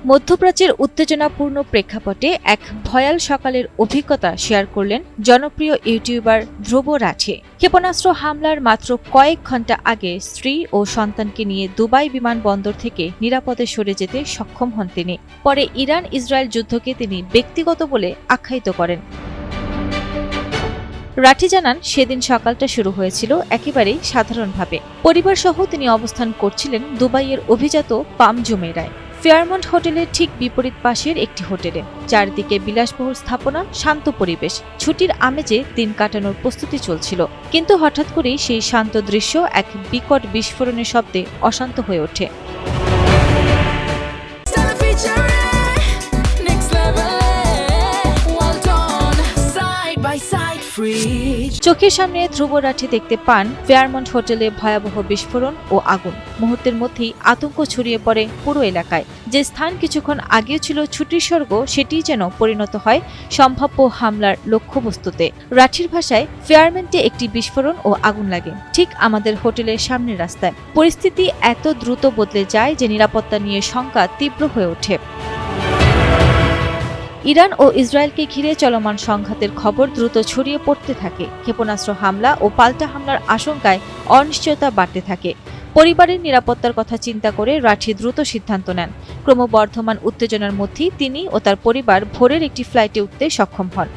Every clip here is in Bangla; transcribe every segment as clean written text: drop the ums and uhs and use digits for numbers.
মধ্যপ্রাচ্যের উত্তেজনাপূর্ণ প্রেক্ষাপটে এক ভয়াল সকালের অভিজ্ঞতা শেয়ার করলেন জনপ্রিয় ইউটিউবার ধ্রুব রাঠি। ক্ষেপণাস্ত্র হামলার মাত্র কয়েক ঘণ্টা আগে স্ত্রী ও সন্তানকে নিয়ে দুবাই বিমানবন্দর থেকে নিরাপদে সরে যেতে সক্ষম হন তিনি। পরে ইরান ইসরায়েল যুদ্ধকে তিনি ব্যক্তিগত বলে আখ্যায়িত করেন। রাঠি জানান, সেদিন সকালটা শুরু হয়েছিল একেবারেই সাধারণভাবে। পরিবারসহ তিনি অবস্থান করছিলেন দুবাইয়ের অভিজাত পাম জুমেরায়, ফেয়ারমন্ট হোটেলের ঠিক বিপরীত পাশের একটি হোটেলে। চারদিকে বিলাসবহুল স্থাপনা, শান্ত পরিবেশ, ছুটির আমেজে দিন কাটানোর প্রস্তুতি চলছিল। কিন্তু হঠাৎ করেই সেই শান্ত দৃশ্য এক বিকট বিস্ফোরণের শব্দে অশান্ত হয়ে ওঠে। চোখের সামনে ধ্রুব রাঠি দেখতে পান ফেয়ারমন্ট হোটেলে ভয়াবহ বিস্ফোরণ ও আগুন। মুহূর্তের মধ্যেই আতঙ্ক ছড়িয়ে পড়ে পুরো এলাকায়। যে স্থান কিছুক্ষণ আগেও ছিল ছুটির স্বর্গ, সেটিই যেন পরিণত হয় সম্ভাব্য হামলার লক্ষ্যবস্তুতে। রাঠির ভাষায়, ফেয়ারমন্টে একটি বিস্ফোরণ ও আগুন লাগে ঠিক আমাদের হোটেলের সামনের রাস্তায়। পরিস্থিতি এত দ্রুত বদলে যায় যে নিরাপত্তা নিয়ে শঙ্কা তীব্র হয়ে ওঠে। ইরান ও ইসরায়েলকে ঘিরে চলমান সংঘাতের খবর দ্রুত ছড়িয়ে পড়তে থাকে। ক্ষেপণাস্ত্র হামলা ও পাল্টা হামলার আশঙ্কায় অনিশ্চয়তা বাড়তে থাকে। পরিবারের নিরাপত্তার কথা চিন্তা করে রাঠি দ্রুত সিদ্ধান্ত নেন। ক্রমবর্ধমান উত্তেজনার মধ্যেই তিনি ও তার পরিবার ভোরের একটি ফ্লাইটে উঠতে সক্ষম হন।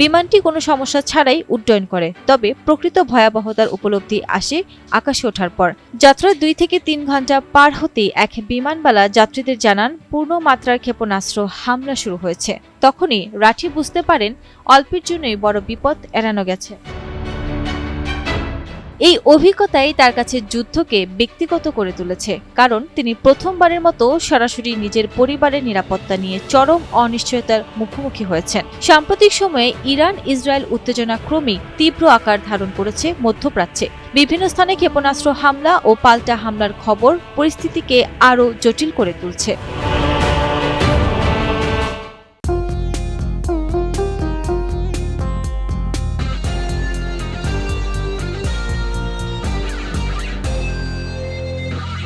বিমানটি কোনো সমস্যা ছাড়াই উড্ডয়ন করে, তবে প্রকৃত ভয়াবহতার উপলব্ধি আসে আকাশে ওঠার পর। যাত্রার 2 থেকে 3 ঘণ্টা পার হতেই এক বিমানবালা যাত্রীদের জানান পূর্ণ মাত্রার ক্ষেপণাস্ত্র হামলা শুরু হয়েছে। তখনই রাঠি বুঝতে পারেন অল্পের জন্যই বড় বিপদ এড়ানো গেছে। এই অভিজ্ঞতাই তার কাছে যুদ্ধকে ব্যক্তিগত করে তুলেছে, কারণ তিনি প্রথমবারের মতো সরাসরি নিজের পরিবারের নিরাপত্তা নিয়ে চরম অনিশ্চয়তার মুখোমুখি হয়েছেন। সাম্প্রতিক সময়ে ইরান ইসরায়েল উত্তেজনা ক্রমেই তীব্র আকার ধারণ করেছে মধ্যপ্রাচ্যে। বিভিন্ন স্থানে ক্ষেপণাস্ত্র হামলা ও পাল্টা হামলার খবর পরিস্থিতিকে আরও জটিল করে তুলছে।